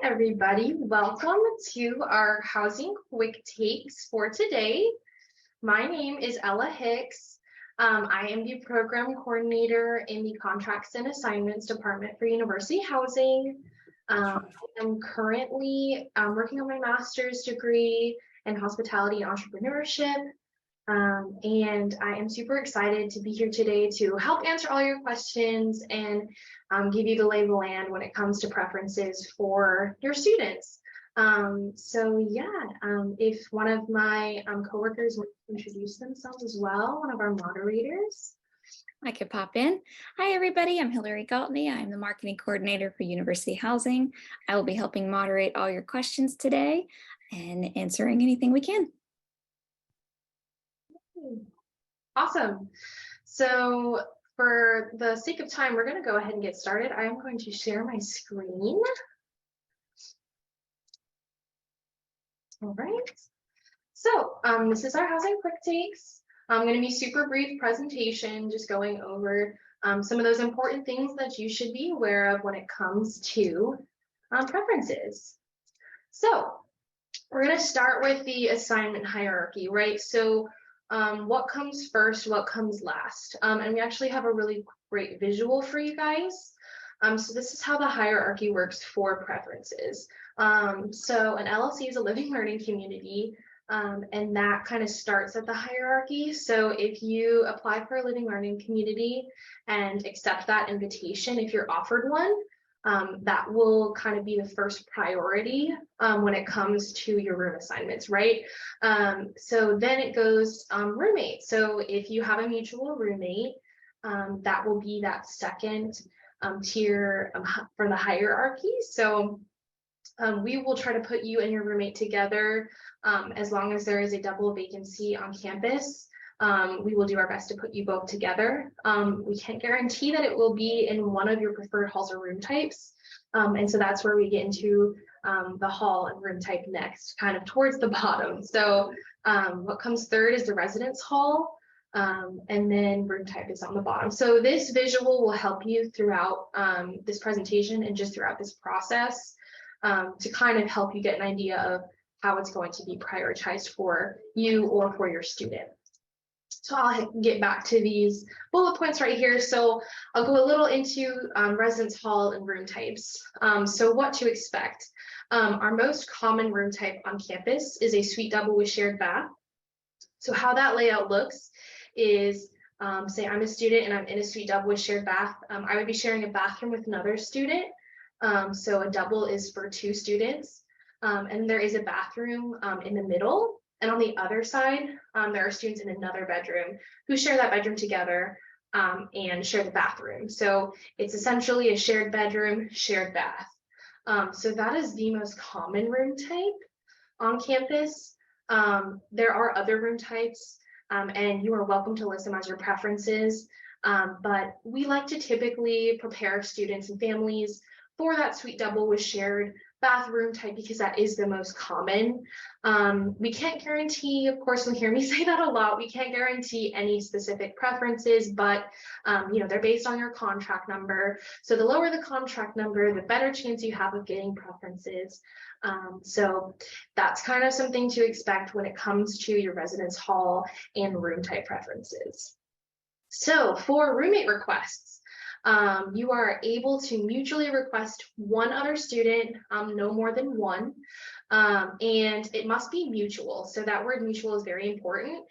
everybody. Welcome to our Housing Quick Takes for today. My name is Ella Hicks. I am the Program Coordinator in the Contracts and Assignments Department for University Housing. I'm currently working on my master's degree in Hospitality and Entrepreneurship. And I am super excited to be here today to help answer all your questions and give you the lay of the land when it comes to preferences for your students. If one of my coworkers would introduce themselves as well, one of our moderators. I could pop in. Hi, everybody. I'm Hillary Galtney. I'm the Marketing Coordinator for University Housing. I will be helping moderate all your questions today and answering anything we can. Awesome. So for the sake of time, we're going to go ahead and get started. I'm going to share my screen. All right. So this is our Housing Quick Takes. I'm going to be super brief presentation, just going over some of those important things that you should be aware of when it comes to preferences. So we're going to start with the assignment hierarchy, right? So what comes first, what comes last? And we actually have a really great visual for you guys. So this is how the hierarchy works for preferences. So an LLC is a living learning community, and that kind of starts at the hierarchy. So if you apply for a living learning community and accept that invitation, if you're offered one, that will kind of be the first priority when it comes to your room assignments, right? So then it goes roommate. So if you have a mutual roommate, that will be that second tier for the hierarchy. So we will try to put you and your roommate together as long as there is a double vacancy on campus. We will do our best to put you both together. We can't guarantee that it will be in one of your preferred halls or room types. And so that's where we get into the hall and room type next, kind of towards the bottom. So what comes third is the residence hall, and then room type is on the bottom. So this visual will help you throughout this presentation and just throughout this process to kind of help you get an idea of how it's going to be prioritized for you or for your student. So I'll get back to these bullet points right here. So I'll go a little into residence hall and room types. So what to expect. Our most common room type on campus is a suite double with shared bath. So how that layout looks is, say I'm a student and I'm in a suite double with shared bath. I would be sharing a bathroom with another student. So a double is for two students. And there is a bathroom in the middle. And on the other side, there are students in another bedroom who share that bedroom together and share the bathroom. So it's essentially a shared bedroom, shared bath. So that is the most common room type on campus. There are other room types, and you are welcome to list them as your preferences. But we like to typically prepare students and families for that suite double with shared bathroom type because that is the most common. We can't guarantee, of course, you'll hear me say that a lot, we can't guarantee any specific preferences, but they're based on your contract number. So the lower the contract number, the better chance you have of getting preferences. So that's kind of something to expect when it comes to your residence hall and room type preferences. So for roommate requests, you are able to mutually request one other student, no more than one, and it must be mutual. So that word mutual is very important.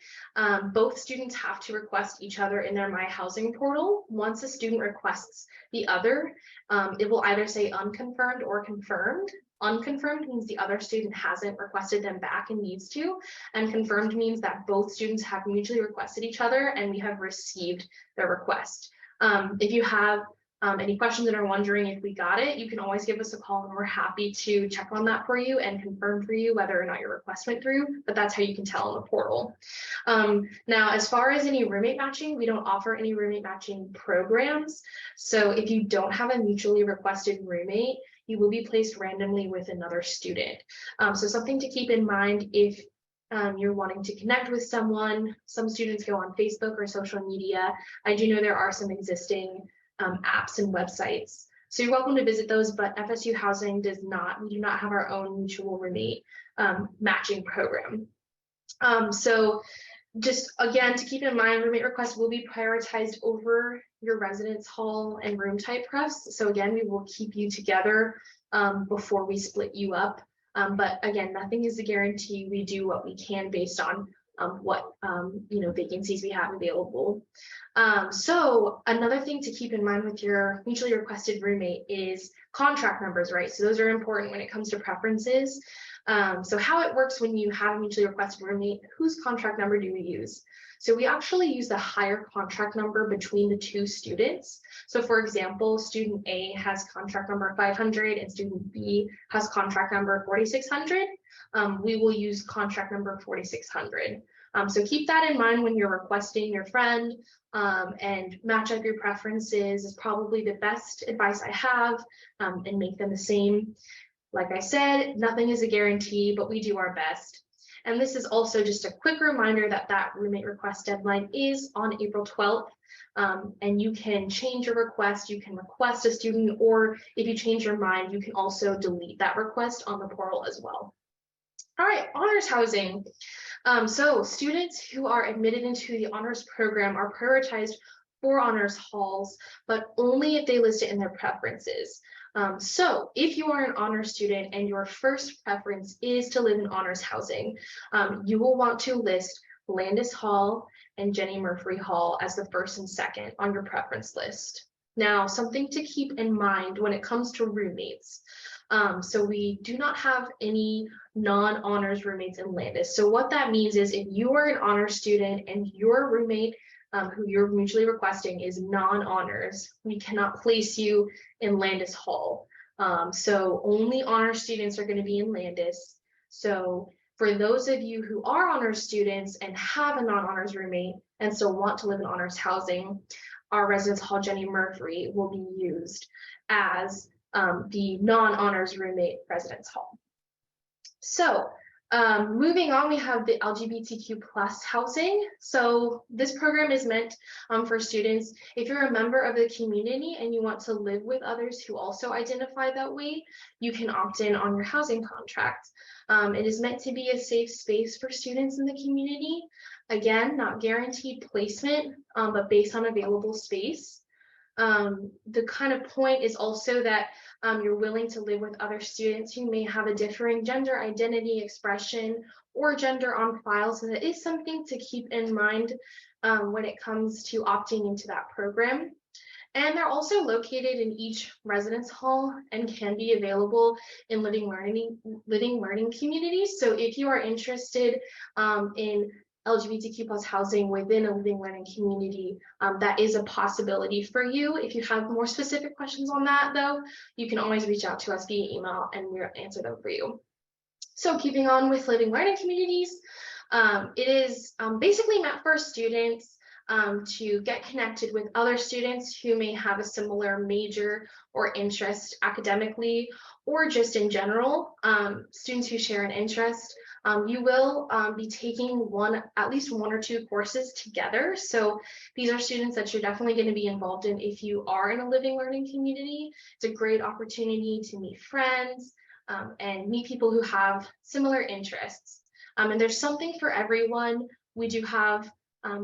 Both students have to request each other in their My Housing portal. Once a student requests the other, it will either say unconfirmed or confirmed. Unconfirmed means the other student hasn't requested them back and needs to, and confirmed means that both students have mutually requested each other and we have received their request. If you have any questions and are wondering if we got it, you can always give us a call and we're happy to check on that for you and confirm for you whether or not your request went through, but that's how you can tell in the portal. Now, as far as any roommate matching, we don't offer any roommate matching programs. So if you don't have a mutually requested roommate, you will be placed randomly with another student. So something to keep in mind if you're wanting to connect with someone. Some students go on Facebook or social media. I do know there are some existing apps and websites So you're welcome to visit those, but FSU Housing does not. We do not have our own mutual roommate matching program. So just again, to keep in mind, roommate requests will be prioritized over your residence hall and room type requests. So again, we will keep you together before we split you up. But again, nothing is a guarantee. We do what we can based on what vacancies we have available. So another thing to keep in mind with your mutually requested roommate is contract numbers, right? So those are important when it comes to preferences. So how it works when you have a mutually requested roommate, whose contract number do we use? So we actually use the higher contract number between the two students. So for example, student A has contract number 500 and student B has contract number 4600. We will use contract number 4600. So keep that in mind when you're requesting your friend, and match up your preferences is probably the best advice I have, and make them the same. Like I said, nothing is a guarantee, but we do our best. And this is also just a quick reminder that that roommate request deadline is on April 12th. And you can change your request. You can request a student, or if you change your mind, you can also delete that request on the portal as well. All right, honors housing. So students who are admitted into the honors program are prioritized for honors halls, but only if they list it in their preferences. So if you are an honors student and your first preference is to live in honors housing, you will want to list Landis Hall and Jenny Murphy Hall as the first and second on your preference list. Now, something to keep in mind when it comes to roommates. So we do not have any non-honors roommates in Landis. So what that means is if you are an honors student and your roommate who you're mutually requesting is non-honors, we cannot place you in Landis Hall. So only honors students are going to be in Landis. So for those of you who are honors students and have a non-honors roommate and so want to live in honors housing, our residence hall Jenny Murphy will be used as the non-honors roommate residence hall. So moving on, we have the LGBTQ plus housing. So this program is meant for students. If you're a member of the community and you want to live with others who also identify that way, you can opt in on your housing contract. It is meant to be a safe space for students in the community. Again, not guaranteed placement, but based on available space. The kind of point is also that you're willing to live with other students who may have a differing gender identity expression or gender on file. So that is something to keep in mind when it comes to opting into that program. And they're also located in each residence hall and can be available in living learning communities. So if you are interested in LGBTQ plus housing within a living learning community, that is a possibility for you. If you have more specific questions on that though, you can always reach out to us via email and we'll answer them for you. So keeping on with living learning communities, it is basically meant for students to get connected with other students who may have a similar major or interest academically or just in general, students who share an interest. You will be taking at least one or two courses together. So these are students that you're definitely going to be involved in if you are in a living learning community. It's a great opportunity to meet friends and meet people who have similar interests. And there's something for everyone. We do have a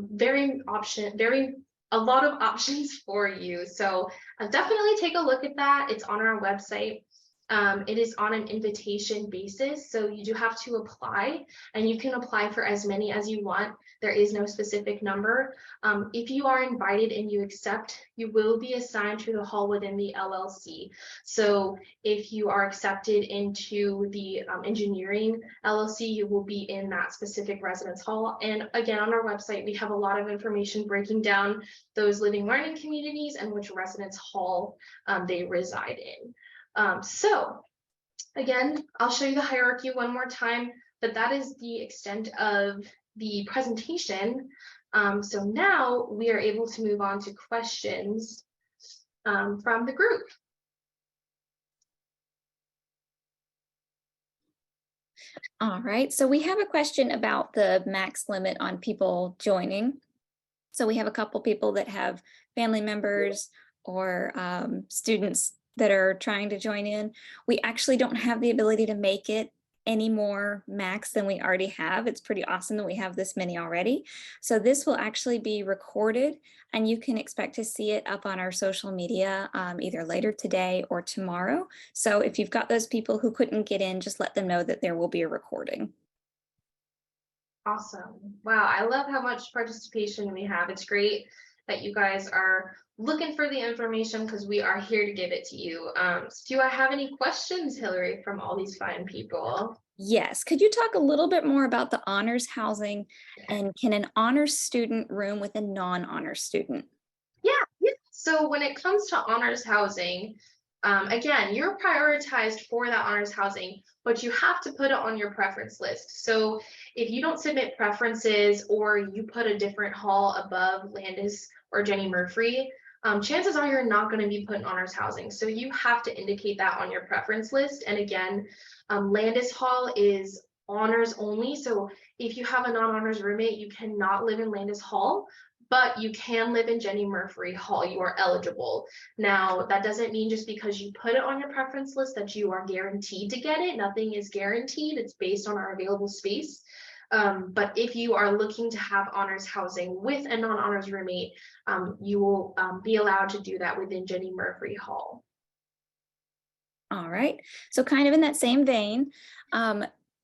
lot of options for you. So definitely take a look at that. It's on our website. It is on an invitation basis, so you do have to apply, and you can apply for as many as you want. There is no specific number. If you are invited and you accept, you will be assigned to the hall within the LLC. So if you are accepted into the engineering LLC, you will be in that specific residence hall. And again, on our website, we have a lot of information breaking down those living learning communities and which residence hall they reside in. So again, I'll show you the hierarchy one more time, but that is the extent of the presentation. So now we are able to move on to questions from the group. All right, so we have a question about the max limit on people joining. So we have a couple people that have family members or students that are trying to join in. We actually don't have the ability to make it any more max than we already have. It's pretty awesome that we have this many already. So this will actually be recorded and you can expect to see it up on our social media either later today or tomorrow. So if you've got those people who couldn't get in, just let them know that there will be a recording. Awesome. Wow, I love how much participation we have. It's great that you guys are looking for the information because we are here to give it to you. So do I have any questions, Hillary, from all these fine people? Yes. Could you talk a little bit more about the honors housing and can an honors student room with a non-honors student? Yeah. So when it comes to honors housing, again, you're prioritized for that honors housing, but you have to put it on your preference list. So if you don't submit preferences or you put a different hall above Landis or Jenny Murphy, chances are you're not going to be put in honors housing. So you have to indicate that on your preference list. And again, Landis Hall is honors only. So if you have a non-honors roommate, you cannot live in Landis Hall, but you can live in Jenny Murphy Hall. You are eligible. Now, that doesn't mean just because you put it on your preference list that you are guaranteed to get it. Nothing is guaranteed. It's based on our available space. But if you are looking to have honors housing with a non-honors roommate, you will be allowed to do that within Jenny Murphy Hall. All right. So kind of in that same vein,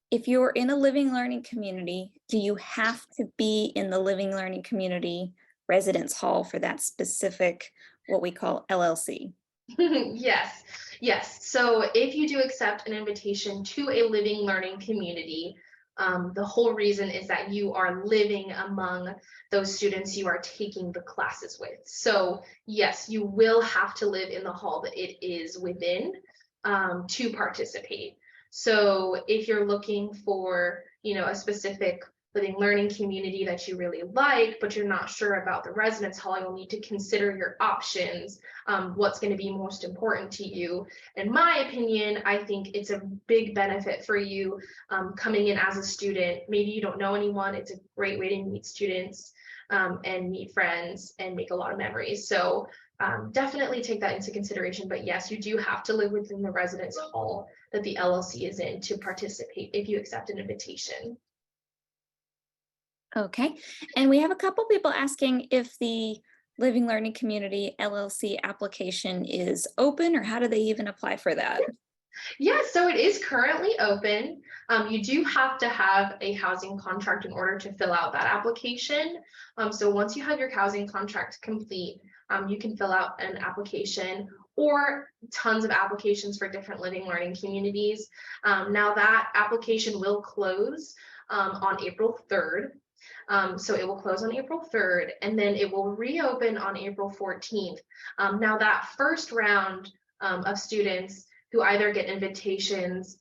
if you're in a living learning community, do you have to be in the living learning community residence hall for that specific, what we call LLC? Yes, yes. So if you do accept an invitation to a living learning community, the whole reason is that you are living among those students you are taking the classes with. So yes, you will have to live in the hall that it is within to participate. So if you're looking for, a specific living learning community that you really like, but you're not sure about the residence hall, you'll need to consider your options, what's going to be most important to you. In my opinion, I think it's a big benefit for you coming in as a student. Maybe you don't know anyone. It's a great way to meet students and meet friends and make a lot of memories. So definitely take that into consideration. But yes, you do have to live within the residence hall that the LLC is in to participate if you accept an invitation. Okay. And we have a couple people asking if the Living Learning Community LLC application is open or how do they even apply for that? Yeah, so it is currently open. You do have to have a housing contract in order to fill out that application. So once you have your housing contract complete, you can fill out an application or tons of applications for different living learning communities. Now that application will close on April 3rd. So it will close on April 3rd and then it will reopen on April 14th. Now that first round of students who either get invitations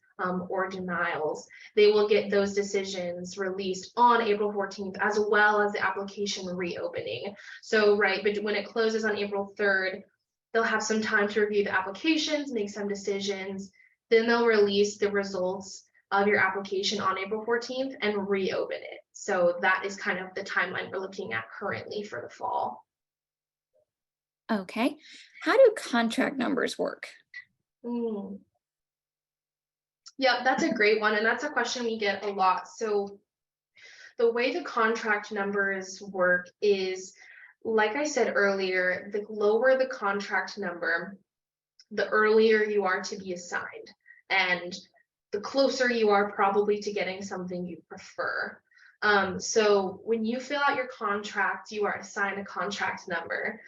or denials, they will get those decisions released on April 14th, as well as the application reopening. So, right, but when it closes on April 3rd, they'll have some time to review the applications, make some decisions, then they'll release the results of your application on April 14th and reopen it. So that is kind of the timeline we're looking at currently for the fall. Okay. How do contract numbers work? Yeah, that's a great one. And that's a question we get a lot. So the way the contract numbers work is, like I said earlier, the lower the contract number, the earlier you are to be assigned. And the closer you are probably to getting something you prefer. So when you fill out your contract, you are assigned a contract number.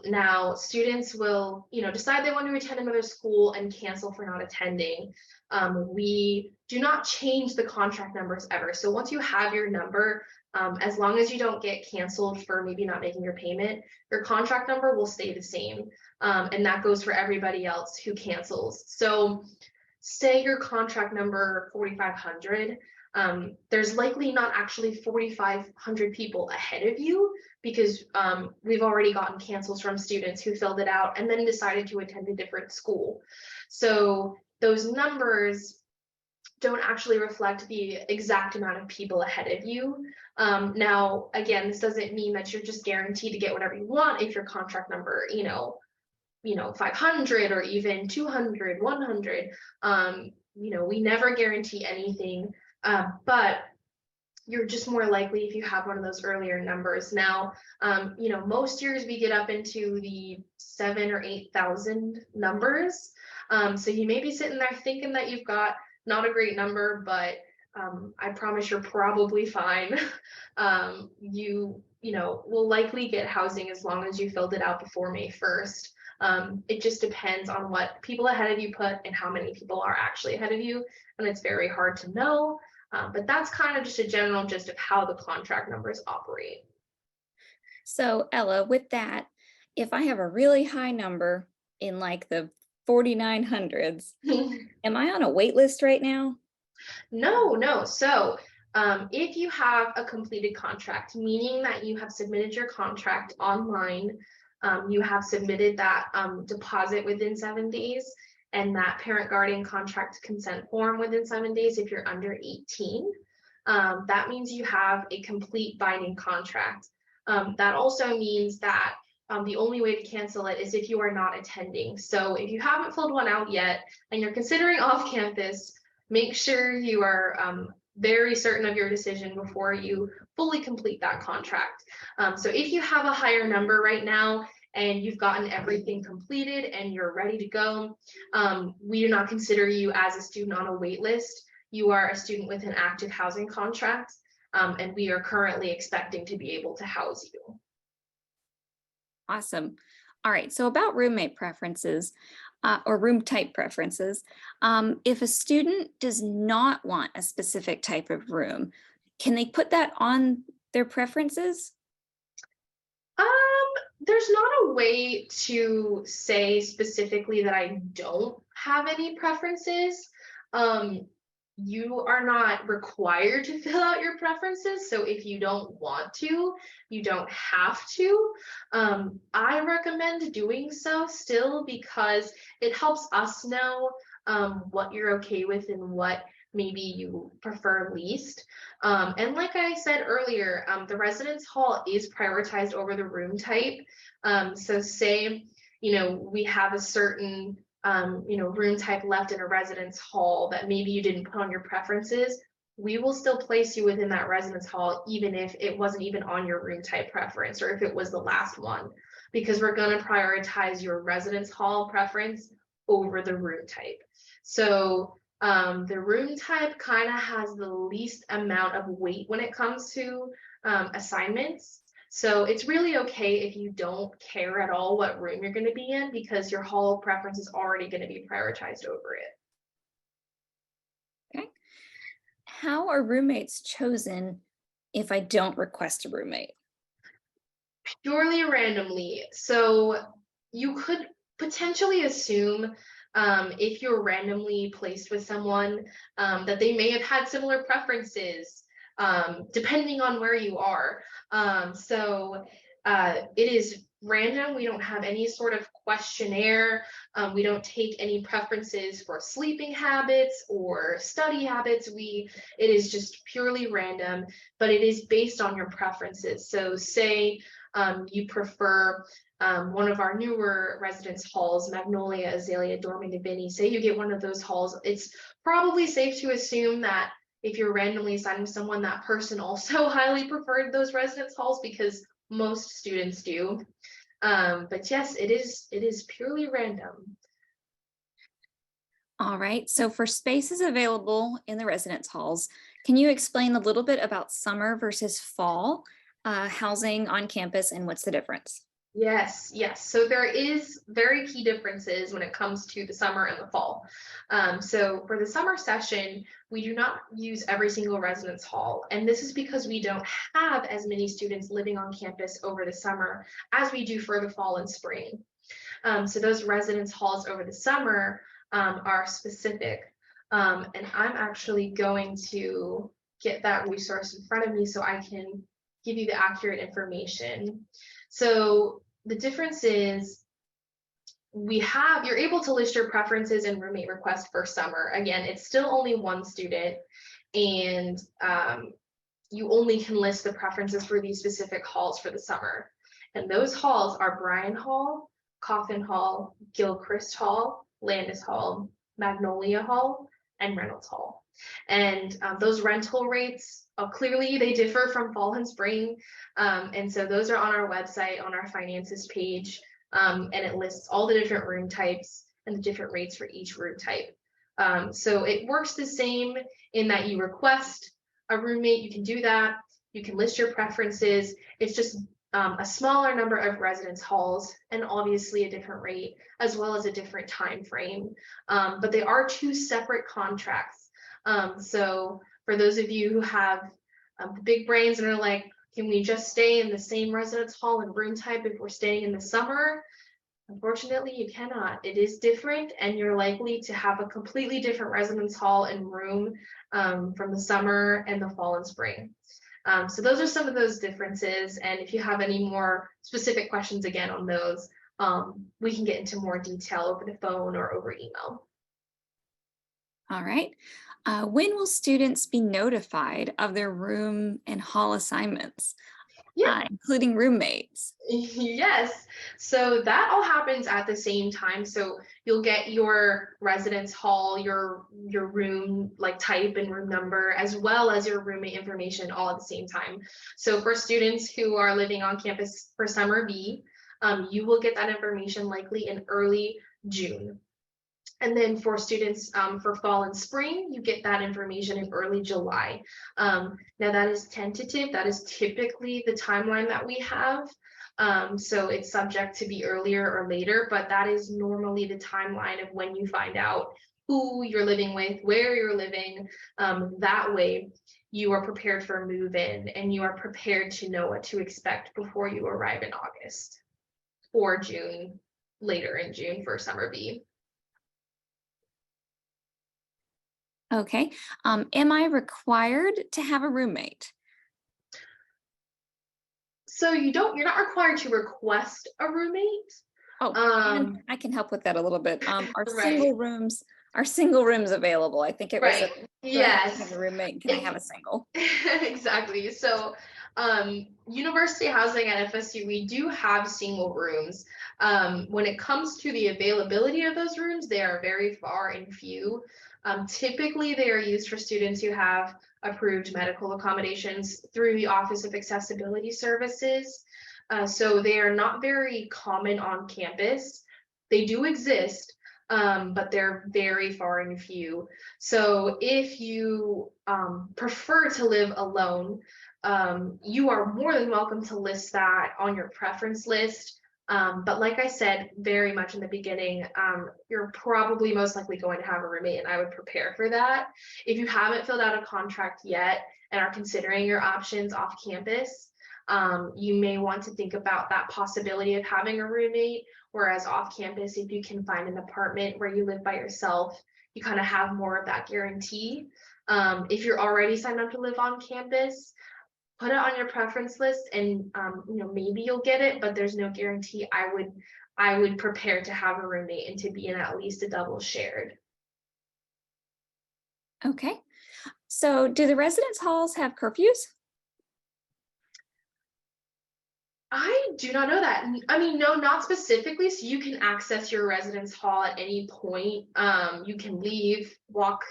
Now students will, decide they want to attend another school and cancel for not attending. We do not change the contract numbers ever. So once you have your number, as long as you don't get canceled for maybe not making your payment, your contract number will stay the same. And that goes for everybody else who cancels. So say your contract number 4,500, there's likely not actually 4,500 people ahead of you because we've already gotten cancels from students who filled it out and then decided to attend a different school. So those numbers don't actually reflect the exact amount of people ahead of you. Now, again, this doesn't mean that you're just guaranteed to get whatever you want if your contract number, 500 or even 200, 100. We never guarantee anything, but you're just more likely if you have one of those earlier numbers. Now, most years we get up into the 7 or 8,000 numbers. So you may be sitting there thinking that you've got not a great number, but I promise you're probably fine. You will likely get housing as long as you filled it out before May 1st. It just depends on what people ahead of you put and how many people are actually ahead of you. And it's very hard to know. But that's kind of just a general gist of how the contract numbers operate. So Ella, with that, if I have a really high number in like the 4900s, am I on a wait list right now? No. So if you have a completed contract, meaning that you have submitted your contract online, you have submitted that deposit within 7 days, and that parent guardian contract consent form within 7 days if you're under 18. That means you have a complete binding contract. That also means that the only way to cancel it is if you are not attending. So if you haven't filled one out yet and you're considering off campus, make sure you are very certain of your decision before you fully complete that contract. So if you have a higher number right now and you've gotten everything completed and you're ready to go, we do not consider you as a student on a wait list. You are a student with an active housing contract, and we are currently expecting to be able to house you. Awesome. All right, so about roommate preferences or room type preferences, if a student does not want a specific type of room, can they put that on their preferences? There's not a way to say specifically that I don't have any preferences. You are not required to fill out your preferences. So if you don't want to, you don't have to. I recommend doing so still because it helps us know what you're okay with and what maybe you prefer least. And like I said earlier, the residence hall is prioritized over the room type. So say, we have a certain room type left in a residence hall that maybe you didn't put on your preferences, we will still place you within that residence hall, even if it wasn't even on your room type preference or if it was the last one, because we're going to prioritize your residence hall preference over the room type. So the room type kind of has the least amount of weight when it comes to assignments. So it's really okay if you don't care at all what room you're going to be in because your hall preference is already going to be prioritized over it. Okay. How are roommates chosen if I don't request a roommate? Purely randomly. So you could potentially assume if you're randomly placed with someone that they may have had similar preferences depending on where you are. So it is random. We don't have any sort of questionnaire. We don't take any preferences for sleeping habits or study habits. It is just purely random, but it is based on your preferences. So say you prefer one of our newer residence halls, Magnolia, Azalea, Dorming Divinity. Say you get one of those halls, it's probably safe to assume that if you're randomly assigning someone, that person also highly preferred those residence halls because most students do. But yes, it is purely random. All right, so for spaces available in the residence halls, can you explain a little bit about summer versus fall housing on campus and what's the difference? Yes. So there is very key differences when it comes to the summer and the fall. So for the summer session, we do not use every single residence hall. And this is because we don't have as many students living on campus over the summer as we do for the fall and spring. So those residence halls over the summer are specific. And I'm actually going to get that resource in front of me so I can give you the accurate information. So the difference is you're able to list your preferences and roommate requests for summer. Again, it's still only one student, and you only can list the preferences for these specific halls for the summer. And those halls are Bryan Hall, Coffin Hall, Gilchrist Hall, Landis Hall, Magnolia Hall, and Reynolds Hall. And those rental rates, clearly they differ from fall and spring. And so those are on our website, on our finances page, and it lists all the different room types and the different rates for each room type. So it works the same in that you request a roommate, you can do that. You can list your preferences. It's just a smaller number of residence halls and obviously a different rate as well as a different time frame. But they are two separate contracts. So for those of you who have the big brains and are like, can we just stay in the same residence hall and room type if we're staying in the summer? Unfortunately, you cannot. It is different, and you're likely to have a completely different residence hall and room from the summer and the fall and spring. So those are some of those differences. And if you have any more specific questions again on those, we can get into more detail over the phone or over email. All right. When will students be notified of their room and hall assignments, including roommates? Yes, so that all happens at the same time. So you'll get your residence hall, your room like type and room number, as well as your roommate information all at the same time. So for students who are living on campus for summer B, you will get that information likely in early June. And then for students for fall and spring, you get that information in early July. Now that is tentative. That is typically the timeline that we have. So it's subject to be earlier or later, but that is normally the timeline of when you find out who you're living with, where you're living. That way you are prepared for a move-in and you are prepared to know what to expect before you arrive in August or June, later in June for summer B. Okay. Am I required to have a roommate? So you're not required to request a roommate. Oh, I can help with that a little bit. Are Right. single rooms available? I think it was Right. do I have to Yes. have a roommate? Can I have a single? Exactly. So university housing at FSU, we do have single rooms. When it comes to the availability of those rooms, they are very far and few. Typically, they are used for students who have approved medical accommodations through the Office of Accessibility Services. So they are not very common on campus. They do exist, but they're very far and few. So if you prefer to live alone, you are more than welcome to list that on your preference list. But like I said, very much in the beginning, you're probably most likely going to have a roommate, and I would prepare for that. If you haven't filled out a contract yet and are considering your options off campus, you may want to think about that possibility of having a roommate, whereas off campus, if you can find an apartment where you live by yourself, you kind of have more of that guarantee. If you're already signed up to live on campus, put it on your preference list and maybe you'll get it, but there's no guarantee. I would prepare to have a roommate and to be in at least a double shared. Okay. So do the residence halls have curfews? I do not know that. I mean, no, not specifically. So you can access your residence hall at any point. You can leave, walk,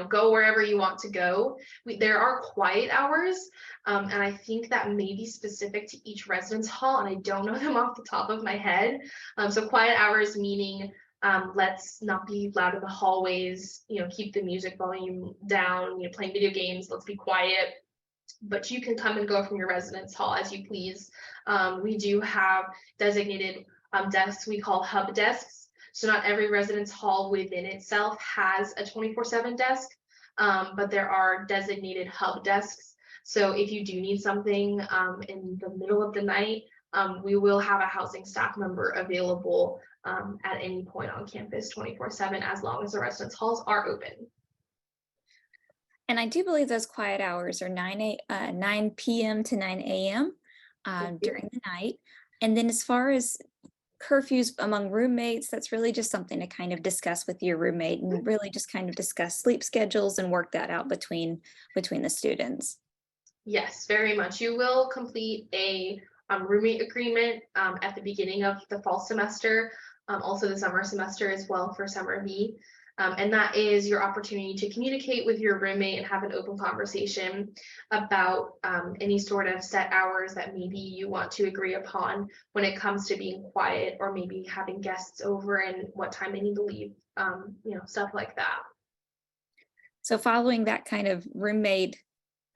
go wherever you want to go. There are quiet hours, and I think that may be specific to each residence hall, and I don't know them off the top of my head. So quiet hours meaning let's not be loud in the hallways, keep the music volume down, playing video games, let's be quiet. But you can come and go from your residence hall as you please. We do have designated desks we call hub desks. So not every residence hall within itself has a 24/7 desk, but there are designated hub desks. So if you do need something in the middle of the night, we will have a housing staff member available at any point on campus 24/7 as long as the residence halls are open. And I do believe those quiet hours are 9 p.m. to 9 a.m. During the night. And then as far as curfews among roommates, that's really just something to kind of discuss with your roommate and really just kind of discuss sleep schedules and work that out between the students. Yes, very much. You will complete a roommate agreement at the beginning of the fall semester, also the summer semester as well for summer B. And that is your opportunity to communicate with your roommate and have an open conversation about any sort of set hours that maybe you want to agree upon when it comes to being quiet or maybe having guests over and what time they need to leave, stuff like that. So following that kind of roommate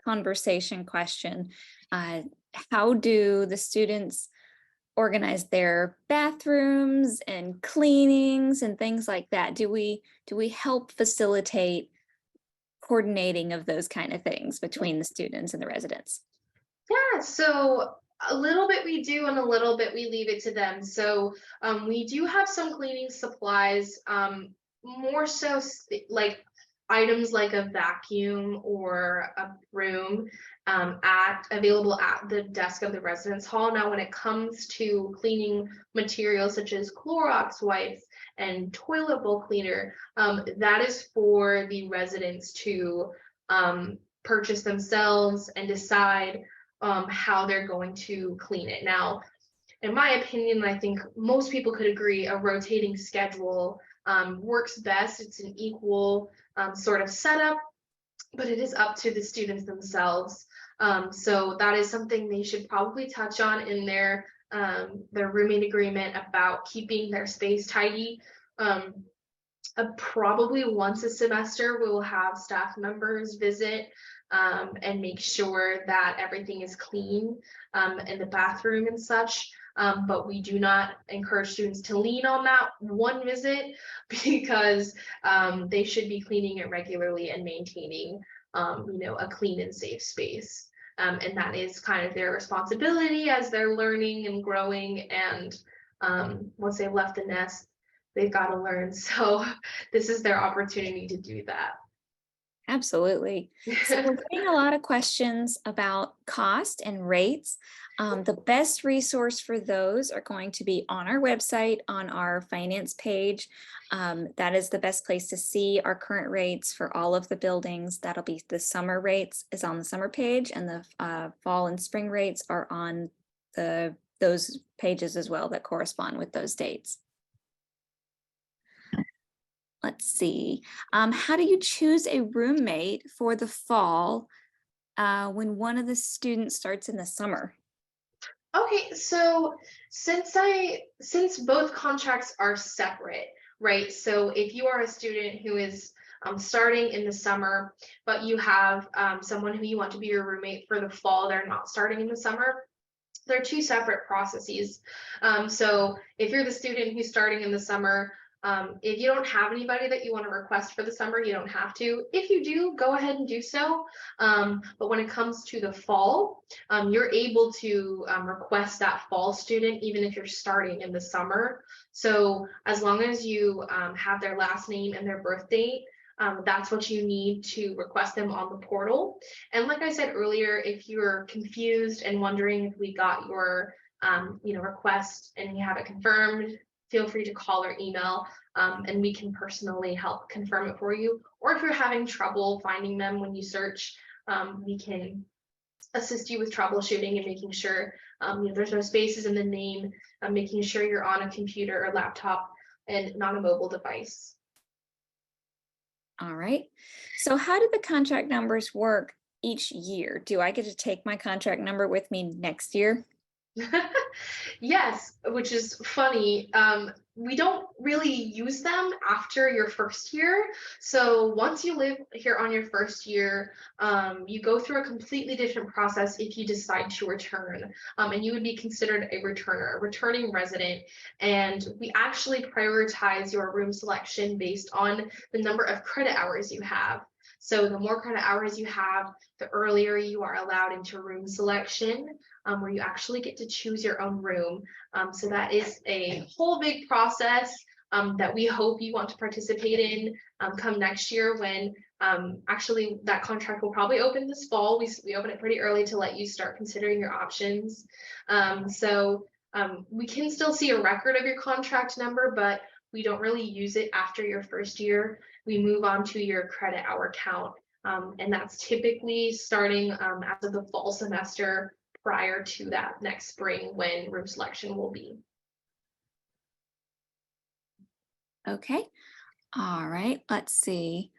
conversation question, how do the students organize their bathrooms and cleanings and things like that? Do we help facilitate coordinating of those kind of things between the students and the residents? Yeah, so a little bit we do and a little bit we leave it to them. So we do have some cleaning supplies, more so like items like a vacuum or a broom available at the desk of the residence hall. Now, when it comes to cleaning materials such as Clorox wipes and toilet bowl cleaner, that is for the residents to purchase themselves and decide how they're going to clean it. Now, in my opinion, I think most people could agree a rotating schedule works best. It's an equal sort of setup, but it is up to the students themselves. So that is something they should probably touch on in their roommate agreement about keeping their space tidy. Probably once a semester, we will have staff members visit and make sure that everything is clean in the bathroom and such. But we do not encourage students to lean on that one visit because they should be cleaning it regularly and maintaining, a clean and safe space. And that is kind of their responsibility as they're learning and growing. And once they've left the nest, they've got to learn. So this is their opportunity to do that. Absolutely. So we're getting a lot of questions about cost and rates. The best resource for those are going to be on our website, on our finance page. That is the best place to see our current rates for all of the buildings. That'll be the summer rates is on the summer page, and the fall and spring rates are on those pages as well that correspond with those dates. Let's see. How do you choose a roommate for the fall when one of the students starts in the summer? Okay, so since both contracts are separate, right? So if you are a student who is starting in the summer, but you have someone who you want to be your roommate for the fall, they're not starting in the summer. They're two separate processes. So if you're the student who's starting in the summer, if you don't have anybody that you want to request for the summer, you don't have to. If you do, go ahead and do so. But when it comes to the fall, you're able to request that fall student even if you're starting in the summer. So as long as you have their last name and their birth date, that's what you need to request them on the portal. And like I said earlier, if you're confused and wondering if we got your request and you have it confirmed, feel free to call or email, and we can personally help confirm it for you. Or if you're having trouble finding them when you search, we can assist you with troubleshooting and making sure there's no spaces in the name, making sure you're on a computer or laptop and not a mobile device. All right. So how do the contract numbers work each year? Do I get to take my contract number with me next year? Yes, which is funny. We don't really use them after your first year. So once you live here on your first year, you go through a completely different process if you decide to return. And you would be considered a returner, a returning resident. And we actually prioritize your room selection based on the number of credit hours you have. So the more credit hours you have, the earlier you are allowed into room selection, where you actually get to choose your own room. So that is a whole big process that we hope you want to participate in come next year when actually that contract will probably open this fall. We open it pretty early to let you start considering your options. So we can still see a record of your contract number, but we don't really use it after your first year. We move on to your credit hour count. And that's typically starting as of the fall semester, prior to that next spring when room selection will be. Okay. All right. Let's see.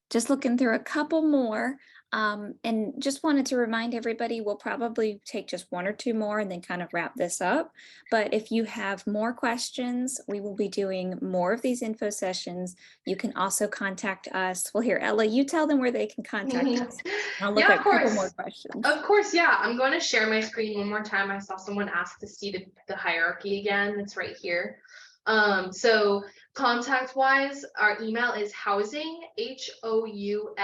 Just looking through a couple more. And just wanted to remind everybody, we'll probably take just one or two more and then kind of wrap this up. But if you have more questions, we will be doing more of these info sessions. You can also contact us. Well, here, Ella, you tell them where they can contact us. I'll look Yeah, at of a couple course. more questions. Of course, yeah. I'm going to share my screen one more time. I saw someone ask to see the hierarchy again. It's right here. So contact wise, our email is housing, HOUSING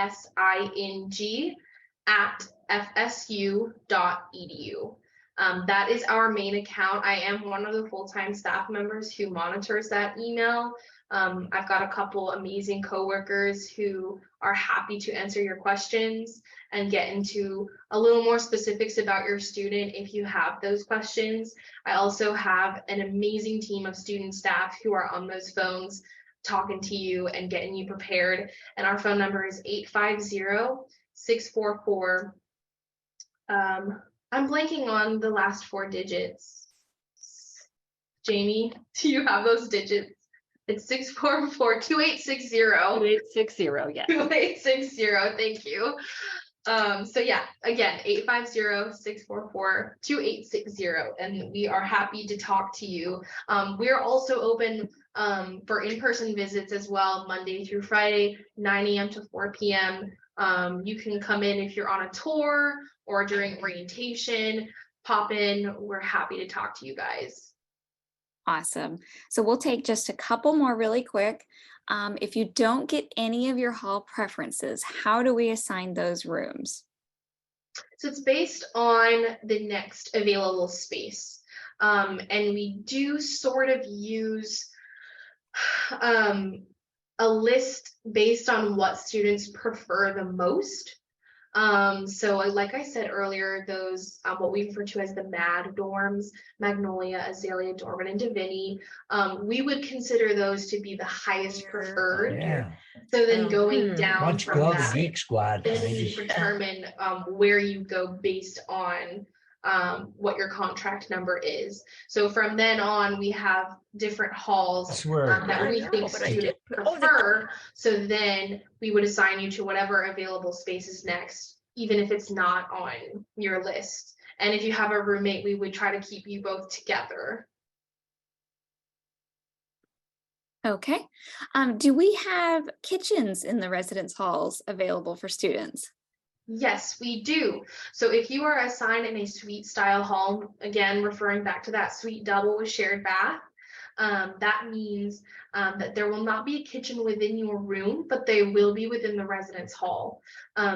@fsu.edu. That is our main account. I am one of the full-time staff members who monitors that email. I've got a couple amazing coworkers who are happy to answer your questions and get into a little more specifics about your student if you have those questions. I also have an amazing team of student staff who are on those phones talking to you and getting you prepared. And our phone number is 850-644. I'm blanking on the last 4 digits. Jamie, do you have those digits? It's 644-2860. 2860, yeah. 2860, thank you. So yeah, again, 850-644-2860, and we are happy to talk to you. We are also open for in-person visits as well, Monday through Friday, 9 a.m. to 4 p.m. You can come in if you're on a tour or during orientation, pop in. We're happy to talk to you guys. Awesome. So we'll take just a couple more really quick. If you don't get any of your hall preferences, how do we assign those rooms? So it's based on the next available space. And we do sort of use a list based on what students prefer the most. So like I said earlier, those what we refer to as the MAD dorms, Magnolia, Azalea, Dorman, and Divinity, we would consider those to be the highest preferred. Yeah, So then going down Lunch from Club, that, Geek Squad. then maybe. you determine where you go based on what your contract number is. So from then on, we have different halls That's where that we I know, think but I students did- oh, the- prefer. So then we would assign you to whatever available space is next, even if it's not on your list. And if you have a roommate, we would try to keep you both together. Okay. Do we have kitchens in the residence halls available for students? Yes, we do. So if you are assigned in a suite style hall, again, referring back to that suite double with shared bath, that means that there will not be a kitchen within your room, but they will be within the residence hall.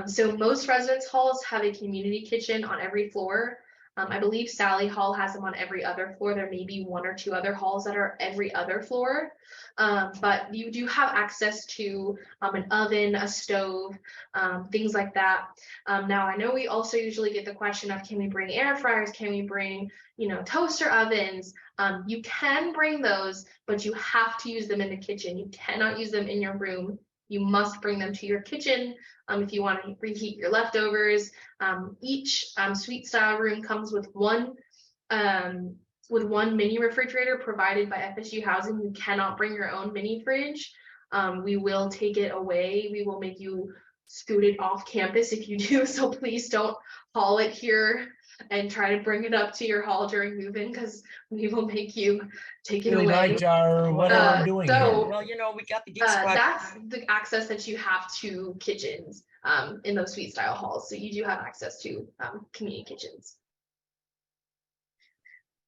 So most residence halls have a community kitchen on every floor. I believe Sally Hall has them on every other floor. There may be 1 or 2 other halls that are every other floor. But you do have access to an oven, a stove, things like that. Now I know we also usually get the question of, can we bring air fryers? Can we bring, toaster ovens? You can bring those, but you have to use them in the kitchen. You cannot use them in your room. You must bring them to your kitchen if you want to reheat your leftovers. Each suite style room comes with one mini refrigerator provided by FSU Housing. You cannot bring your own mini fridge. We will take it away. We will make you scoot it off campus if you do. So please don't haul it here and try to bring it up to your hall during move-in, because we will make you take it Really away. liked our what we're doing so- here. Well, we got the Geek Squad. That's the access that you have to kitchens in those suite style halls. So you do have access to community kitchens.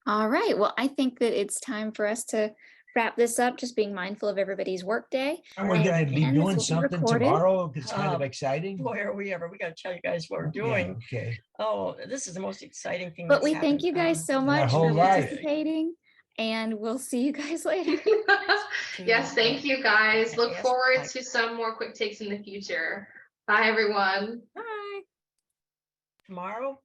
All right. Well, I think that it's time for us to wrap this up, just being mindful of everybody's workday. And we're gonna be And this doing will be something recorded. tomorrow. It's kind of exciting. Boy, are we ever. We got to tell you guys what we're Yeah, doing. okay. Oh, this is the most exciting thing. But that's we thank happened, you guys so our much whole for life. participating, and we'll see you guys later. Yes, thank you guys. Look Yes, forward bye. to some more quick takes in the future. Bye, everyone. Bye. Tomorrow,